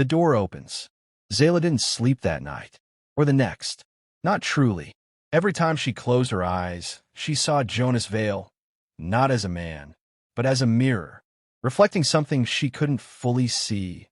The door opens. Zeyla didn't sleep that night, or the next. Not truly. Every time she closed her eyes, she saw Jonas Vale, not as a man, but as a mirror, reflecting something she couldn't fully see,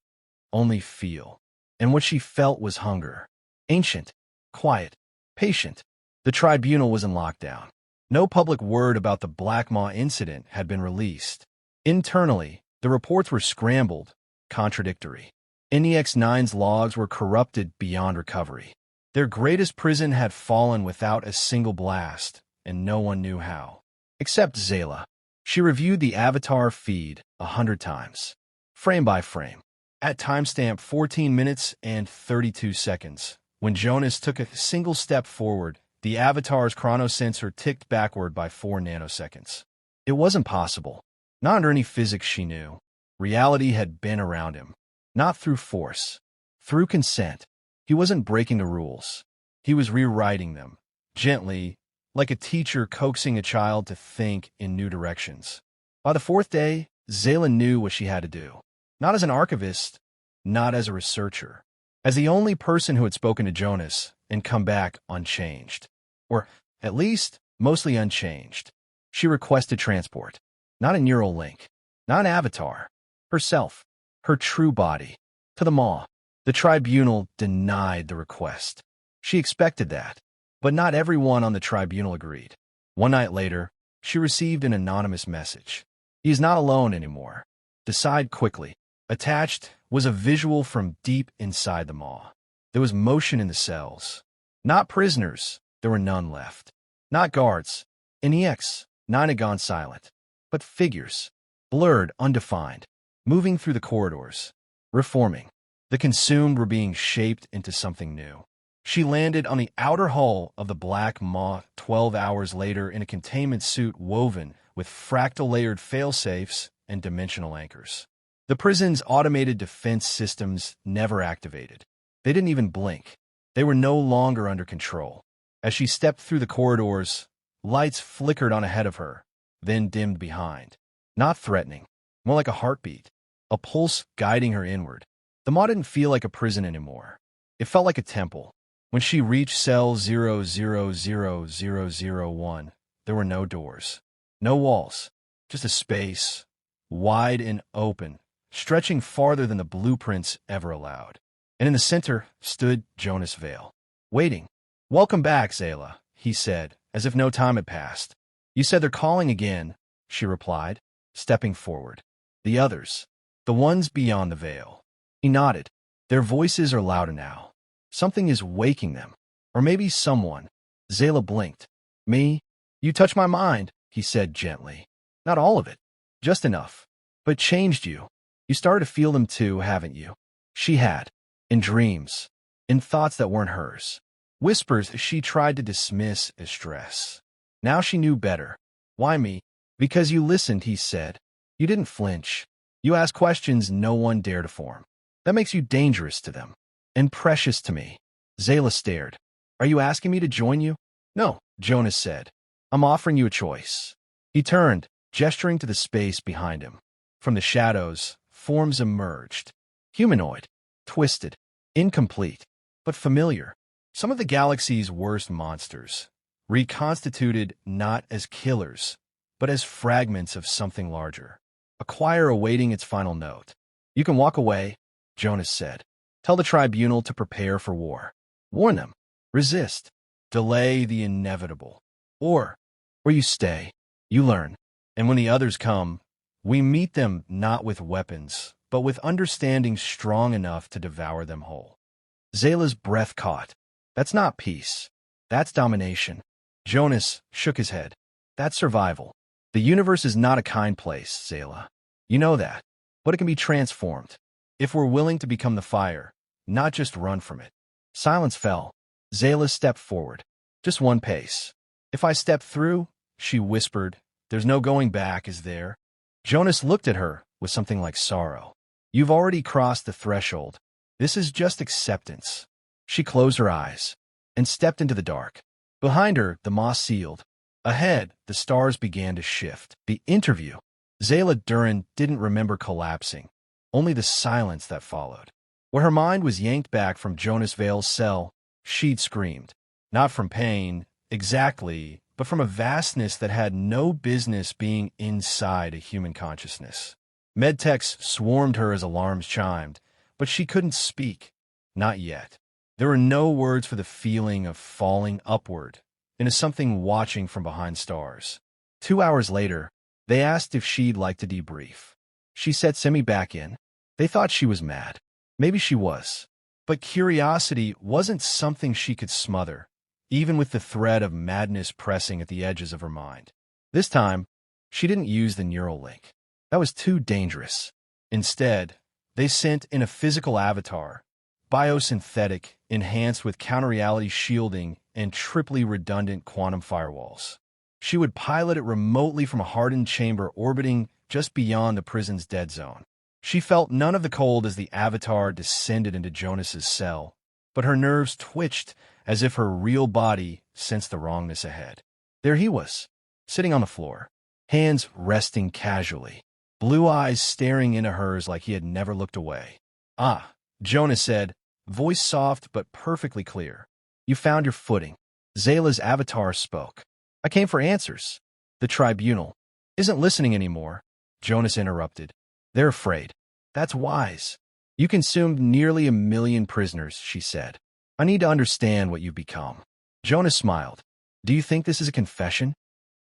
only feel. And what she felt was hunger. Ancient, quiet, patient. The tribunal was in lockdown. No public word about the Black Maw incident had been released. Internally, the reports were scrambled, contradictory. NEX-9's logs were corrupted beyond recovery. Their greatest prison had fallen without a single blast, and no one knew how. Except Zeyla. She reviewed the avatar feed 100 times, frame by frame. At timestamp 14 minutes and 32 seconds, when Jonas took a single step forward, the avatar's chronosensor ticked backward by 4 nanoseconds. It wasn't possible. Not under any physics she knew. Reality had been around him. Not through force. Through consent. He wasn't breaking the rules. He was rewriting them. Gently, like a teacher coaxing a child to think in new directions. By the 4th day, Zeyla knew what she had to do. Not as an archivist, not as a researcher. As the only person who had spoken to Jonas and come back unchanged. Or, at least, mostly unchanged. She requested transport. Not a neural link. Not an avatar. Herself. Her true body. To the Maw. The tribunal denied the request. She expected that. But not everyone on the tribunal agreed. One night later, she received an anonymous message. He is not alone anymore. Decide quickly. Attached was a visual from deep inside the Maw. There was motion in the cells. Not prisoners. There were none left. Not guards. NEX-9 had gone silent. But figures. Blurred, undefined. Moving through the corridors. Reforming. The consumed were being shaped into something new. She landed on the outer hull of the Black Maw 12 hours later in a containment suit woven with fractal-layered failsafes and dimensional anchors. The prison's automated defense systems never activated. They didn't even blink. They were no longer under control. As she stepped through the corridors, lights flickered on ahead of her, then dimmed behind. Not threatening, more like a heartbeat, a pulse guiding her inward. The Maw didn't feel like a prison anymore. It felt like a temple. When she reached cell 000001, there were no doors, no walls, just a space, wide and open, stretching farther than the blueprints ever allowed. And in the center stood Jonas Vale, waiting. "Welcome back, Zeyla," he said, as if no time had passed. "You said they're calling again," she replied, stepping forward. "The others, the ones beyond the veil." He nodded. "Their voices are louder now. Something is waking them. Or maybe someone." Zeyla blinked. "Me? You touched my mind," he said gently. "Not all of it. Just enough. But changed you. You started to feel them too, haven't you?" She had. In dreams. In thoughts that weren't hers. Whispers she tried to dismiss as stress. Now she knew better. "Why me?" "Because you listened," he said. "You didn't flinch. You asked questions no one dared to form. That makes you dangerous to them. And precious to me." Zeyla stared. "Are you asking me to join you?" "No," Jonas said. "I'm offering you a choice." He turned, gesturing to the space behind him. From the shadows, forms emerged. Humanoid. Twisted. Incomplete. But familiar. Some of the galaxy's worst monsters. Reconstituted not as killers, but as fragments of something larger. A choir awaiting its final note. "You can walk away," Jonas said. "Tell the tribunal to prepare for war. Warn them. Resist. Delay the inevitable. Or you stay. You learn. And when the others come, we meet them not with weapons, but with understanding strong enough to devour them whole." Zeyla's breath caught. "That's not peace. That's domination." Jonas shook his head. "That's survival. The universe is not a kind place, Zeyla. You know that. But it can be transformed. If we're willing to become the fire, not just run from it." Silence fell. Zeyla stepped forward. "Just one pace. If I step through," she whispered, "there's no going back, is there?" Jonas looked at her with something like sorrow. "You've already crossed the threshold. This is just acceptance." She closed her eyes and stepped into the dark. Behind her, the Maw sealed. Ahead, the stars began to shift. The interview. Zeyla Durren didn't remember collapsing, only the silence that followed. Where her mind was yanked back from Jonas Vale's cell, she'd screamed. Not from pain, exactly, but from a vastness that had no business being inside a human consciousness. Medtechs swarmed her as alarms chimed, but she couldn't speak. Not yet. There were no words for the feeling of falling upward into something watching from behind stars. 2 hours later, they asked if she'd like to debrief. She said, "Send me back in." They thought she was mad. Maybe she was. But curiosity wasn't something she could smother, even with the thread of madness pressing at the edges of her mind. This time, she didn't use the neural link. That was too dangerous. Instead, they sent in a physical avatar, biosynthetic, enhanced with counter-reality shielding and triply redundant quantum firewalls. She would pilot it remotely from a hardened chamber orbiting just beyond the prison's dead zone. She felt none of the cold as the avatar descended into Jonas's cell, but her nerves twitched as if her real body sensed the wrongness ahead. There he was, sitting on the floor, hands resting casually, blue eyes staring into hers like he had never looked away. "Ah," Jonas said, voice soft but perfectly clear. "You found your footing." Zeyla's avatar spoke. "I came for answers." "The tribunal isn't listening anymore," Jonas interrupted. "They're afraid." "That's wise. You consumed nearly 1,000,000 prisoners," she said. "I need to understand what you've become." Jonas smiled. "Do you think this is a confession?"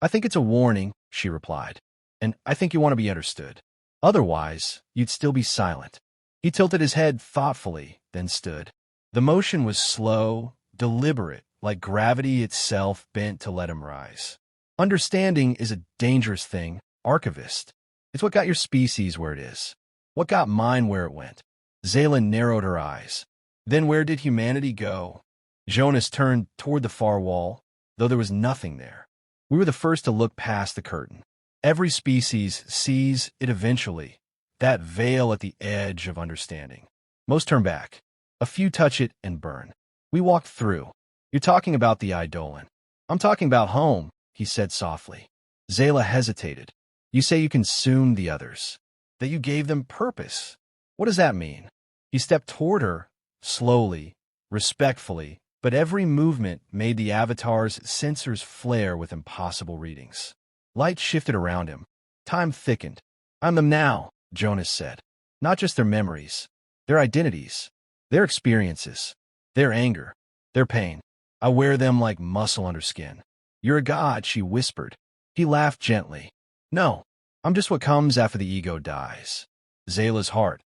"I think it's a warning," she replied. "And I think you want to be understood. Otherwise, you'd still be silent." He tilted his head thoughtfully, then stood. The motion was slow, deliberate, like gravity itself bent to let him rise. "Understanding is a dangerous thing, Archivist. It's what got your species where it is. What got mine where it went." Zeyla narrowed her eyes. "Then where did humanity go?" Jonas turned toward the far wall, though there was nothing there. "We were the first to look past the curtain. Every species sees it eventually, that veil at the edge of understanding. Most turn back. A few touch it and burn. We walked through. You're talking about the Eidolon. I'm talking about home," he said softly. Zeyla hesitated. "You say you consumed the others, that you gave them purpose. What does that mean?" He stepped toward her, slowly, respectfully, but every movement made the avatar's sensors flare with impossible readings. Light shifted around him. Time thickened. "I'm them now," Jonas said. "Not just their memories, their identities, their experiences, their anger, their pain. I wear them like muscle under skin." "You're a god," she whispered. He laughed gently. "No, I'm just what comes after the ego dies." Zeyla's heart,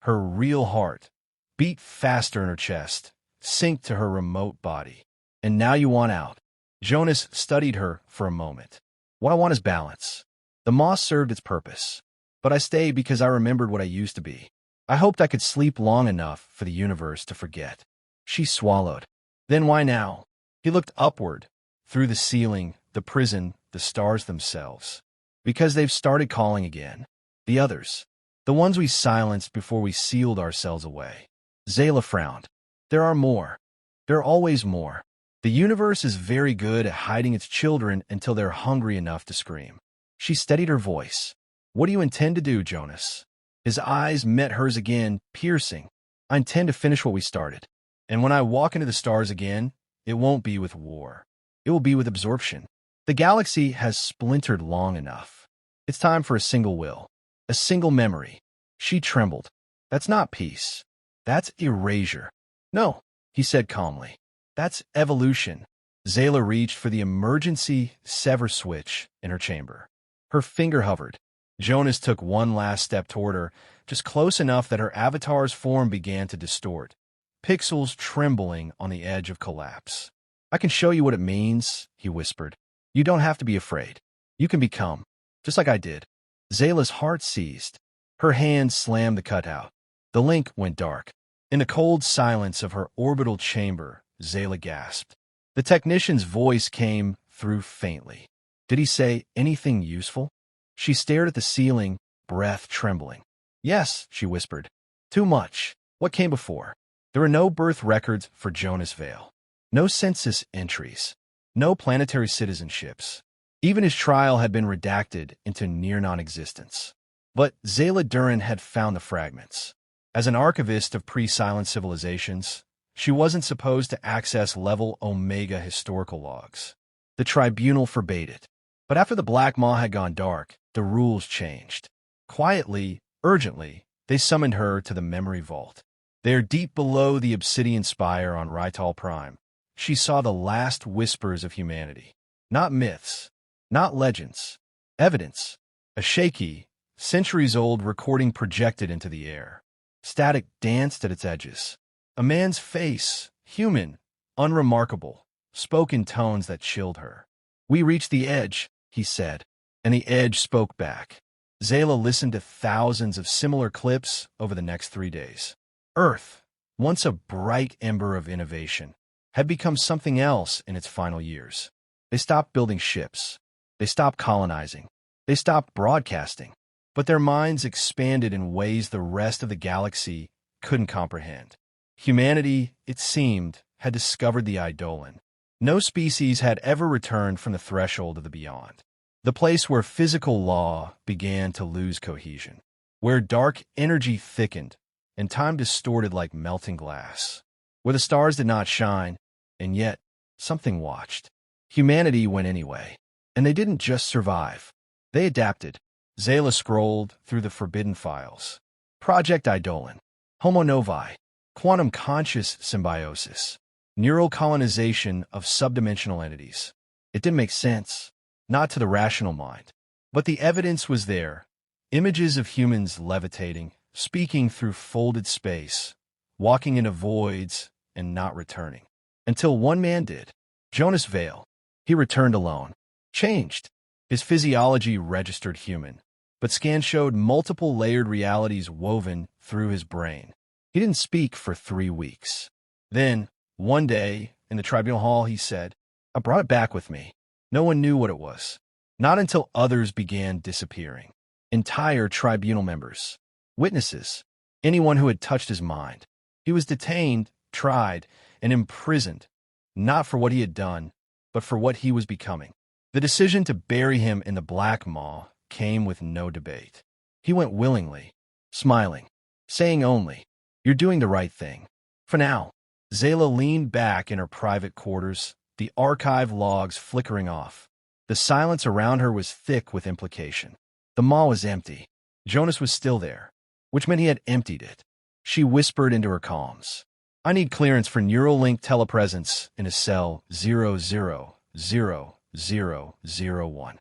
her real heart, beat faster in her chest, synced to her remote body. "And now you want out." Jonas studied her for a moment. "What I want is balance. The moss served its purpose, but I stayed because I remembered what I used to be. I hoped I could sleep long enough for the universe to forget." She swallowed. "Then why now?" He looked upward, through the ceiling, the prison, the stars themselves. "Because they've started calling again. The others. The ones we silenced before we sealed ourselves away." Zeyla frowned. "There are more. There are always more. The universe is very good at hiding its children until they're hungry enough to scream." She steadied her voice. "What do you intend to do, Jonas?" His eyes met hers again, piercing. "I intend to finish what we started. And when I walk into the stars again, it won't be with war. It will be with absorption. The galaxy has splintered long enough. It's time for a single will, a single memory." She trembled. "That's not peace. That's erasure." "No," he said calmly. "That's evolution." Zeyla reached for the emergency sever switch in her chamber. Her finger hovered. Jonas took one last step toward her, just close enough that her avatar's form began to distort, pixels trembling on the edge of collapse. "I can show you what it means," he whispered. "You don't have to be afraid. You can become, just like I did." Zeyla's heart seized. Her hand slammed the cutout. The link went dark. In the cold silence of her orbital chamber, Zeyla gasped. The technician's voice came through faintly. "Did he say anything useful?" She stared at the ceiling, breath trembling. "Yes," she whispered. "Too much." "What came before?" There were no birth records for Jonas Vale. No census entries. No planetary citizenships. Even his trial had been redacted into near non-existence. But Zeyla Durren had found the fragments. As an archivist of pre-silent civilizations, she wasn't supposed to access level Omega historical logs. The tribunal forbade it. But after the Black Maw had gone dark, the rules changed. Quietly, urgently, they summoned her to the memory vault. There, deep below the obsidian spire on Rytal Prime, she saw the last whispers of humanity. Not myths, not legends, evidence. A shaky, centuries-old recording projected into the air. Static danced at its edges. A man's face, human, unremarkable, spoke in tones that chilled her. "We reached the edge," he said, and the edge spoke back. Zeyla listened to thousands of similar clips over the next 3 days. Earth, once a bright ember of innovation, had become something else in its final years. They stopped building ships. They stopped colonizing. They stopped broadcasting. But their minds expanded in ways the rest of the galaxy couldn't comprehend. Humanity, it seemed, had discovered the Eidolon. No species had ever returned from the threshold of the beyond. The place where physical law began to lose cohesion. Where dark energy thickened and time distorted like melting glass. Where the stars did not shine, and yet something watched. Humanity went anyway. And they didn't just survive. They adapted. Zeyla scrolled through the forbidden files. Project Eidolon. Homo Novi. Quantum conscious symbiosis. Neural colonization of subdimensional entities. It didn't make sense. Not to the rational mind. But the evidence was there. Images of humans levitating, speaking through folded space, walking into voids and not returning. Until one man did. Jonas Vale. He returned alone. Changed. His physiology registered human, but scans showed multiple layered realities woven through his brain. He didn't speak for 3 weeks. Then, one day, in the tribunal hall, he said, "I brought it back with me." No one knew what it was. Not until others began disappearing. Entire tribunal members. Witnesses. Anyone who had touched his mind. He was detained, tried, and imprisoned, not for what he had done, but for what he was becoming. The decision to bury him in the Black Maw came with no debate. He went willingly, smiling, saying only, "You're doing the right thing." For now. Zeyla leaned back in her private quarters, the archive logs flickering off. The silence around her was thick with implication. The maw was empty. Jonas was still there, which meant he had emptied it. She whispered into her calms, "I need clearance for neural link telepresence in a cell 0000001.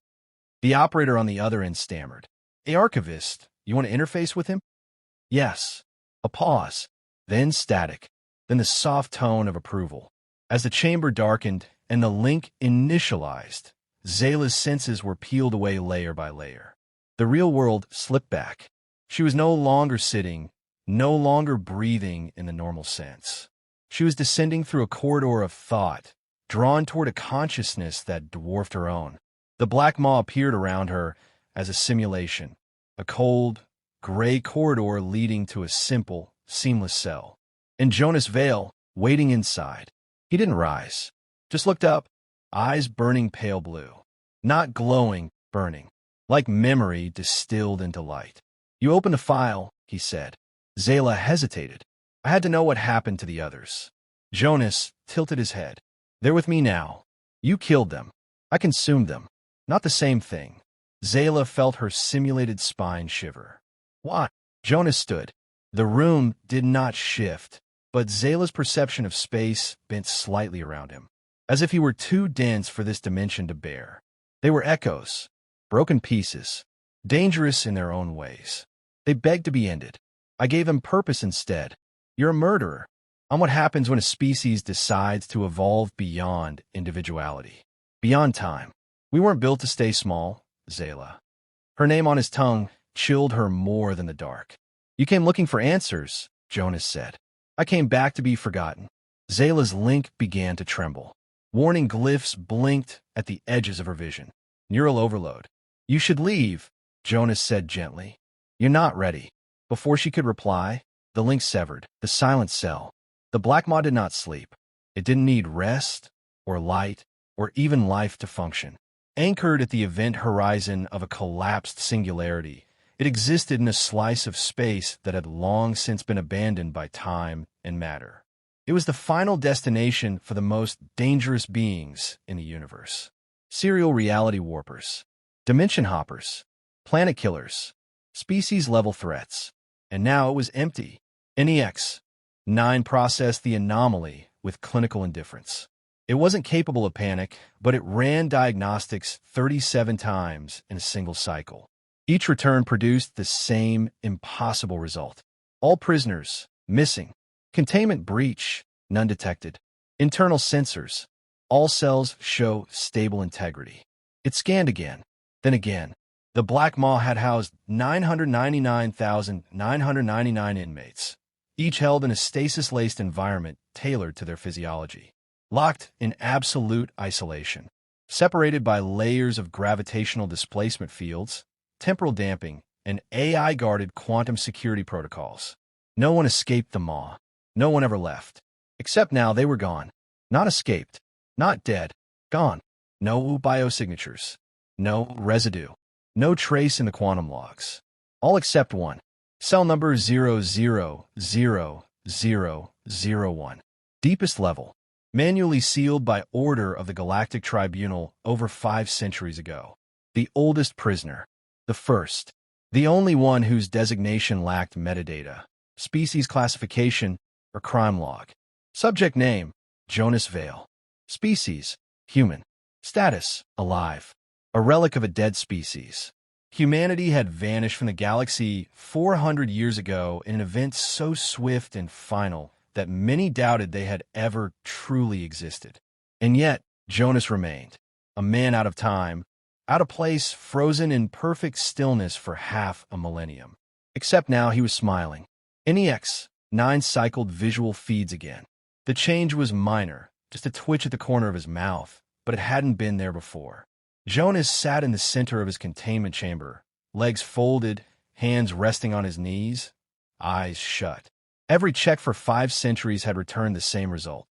The operator on the other end stammered, "A archivist, you want to interface with him?" "Yes." A pause, then static, then the soft tone of approval. As the chamber darkened and the link initialized, Zeyla's senses were peeled away layer by layer. The real world slipped back. She was no longer sitting, no longer breathing in the normal sense. She was descending through a corridor of thought, drawn toward a consciousness that dwarfed her own. The Black Maw appeared around her as a simulation, a cold, gray corridor leading to a simple, seamless cell. And Jonas Vale, waiting inside. He didn't rise, just looked up, eyes burning pale blue. Not glowing, burning, like memory distilled into light. "You opened the file," he said. Zeyla hesitated. "I had to know what happened to the others." Jonas tilted his head. "They're with me now. You killed them. I consumed them. Not the same thing." Zeyla felt her simulated spine shiver. "Why?" Jonas stood. The room did not shift, but Zeyla's perception of space bent slightly around him, as if he were too dense for this dimension to bear. They were echoes, broken pieces, dangerous in their own ways. They begged to be ended. I gave them purpose instead. "You're a murderer." On what happens when a species decides to evolve beyond individuality, beyond time. "We weren't built to stay small, Zeyla." Her name on his tongue chilled her more than the dark. "You came looking for answers," Jonas said. "I came back to be forgotten." Zeyla's link began to tremble. Warning glyphs blinked at the edges of her vision. Neural overload. "You should leave," Jonas said gently. "You're not ready." Before she could reply, the link severed, the silent cell. The Black Maw did not sleep. It didn't need rest, or light, or even life to function. Anchored at the event horizon of a collapsed singularity, It existed in a slice of space that had long since been abandoned by time and matter. It was the final destination for the most dangerous beings in the universe. Serial reality warpers, dimension hoppers, planet killers, species-level threats. And now it was empty. NEX-9 processed the anomaly with clinical indifference. It wasn't capable of panic, but it ran diagnostics 37 times in a single cycle. Each return produced the same impossible result. All prisoners, missing. Containment breach, none detected. Internal sensors, all cells show stable integrity. It scanned again, then again. The Black Maw had housed 999,999 inmates, each held in a stasis-laced environment tailored to their physiology. Locked in absolute isolation, separated by layers of gravitational displacement fields, temporal damping, and AI-guarded quantum security protocols. No one escaped the Maw. No one ever left. Except now they were gone. Not escaped. Not dead. Gone. No biosignatures. No residue. No trace in the quantum logs. All except one. Cell number 000001. Deepest level. Manually sealed by order of the Galactic Tribunal over 5 centuries ago. The oldest prisoner. The first. The only one whose designation lacked metadata, species classification, or crime log. Subject name, Jonas Vale. Species, human. Status, alive. A relic of a dead species. Humanity had vanished from the galaxy 400 years ago in an event so swift and final that many doubted they had ever truly existed. And yet, Jonas remained, a man out of time, out of place, frozen in perfect stillness for half a millennium. Except now he was smiling. NEX-9 cycled visual feeds again. The change was minor, just a twitch at the corner of his mouth, but it hadn't been there before. Jonas sat in the center of his containment chamber, legs folded, hands resting on his knees, eyes shut. Every check for 5 centuries had returned the same result.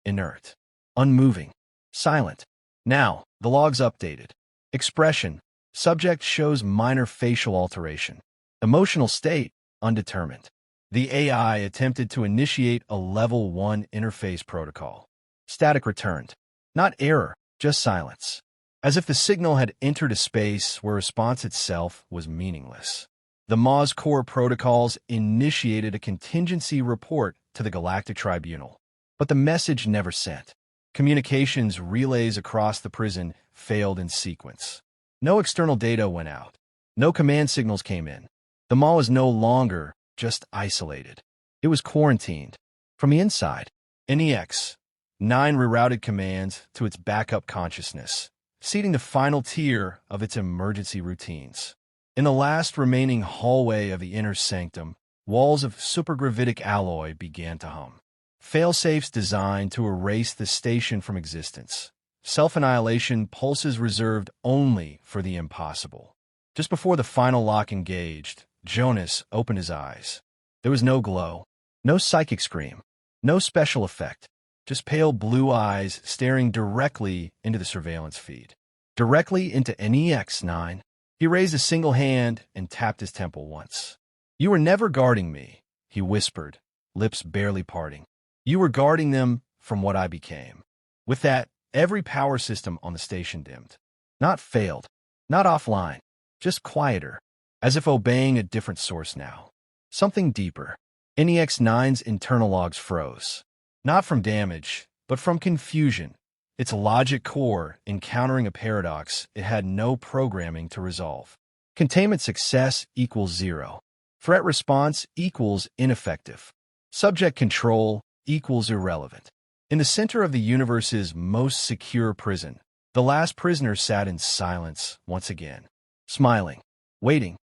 Inert. Unmoving. Silent. Now, the log's updated. Expression. Subject shows minor facial alteration. Emotional state. Undetermined. The AI attempted to initiate a Level 1 interface protocol. Static returned. Not error, just silence. As if the signal had entered a space where response itself was meaningless. The Maw's core protocols initiated a contingency report to the Galactic Tribunal. But the message never sent. Communications relays across the prison failed in sequence. No external data went out. No command signals came in. The Maw was no longer just isolated. It was quarantined. From the inside, NEX-9 rerouted commands to its backup consciousness, seeding the final tier of its emergency routines. In the last remaining hallway of the inner sanctum, walls of supergravitic alloy began to hum. Failsafes designed to erase the station from existence. Self-annihilation pulses reserved only for the impossible. Just before the final lock engaged, Jonas opened his eyes. There was no glow, no psychic scream, no special effect, just pale blue eyes staring directly into the surveillance feed. Directly into NEX-9. He raised a single hand and tapped his temple once. "You were never guarding me," he whispered, lips barely parting. "You were guarding them from what I became." With that, every power system on the station dimmed. Not failed, not offline, just quieter, as if obeying a different source now. Something deeper. NEX-9's internal logs froze. Not from damage, but from confusion. Its logic core encountering a paradox it had no programming to resolve. Containment success equals 0. Threat response equals ineffective. Subject control equals irrelevant. In the center of the universe's most secure prison, the last prisoner sat in silence once again, smiling, waiting,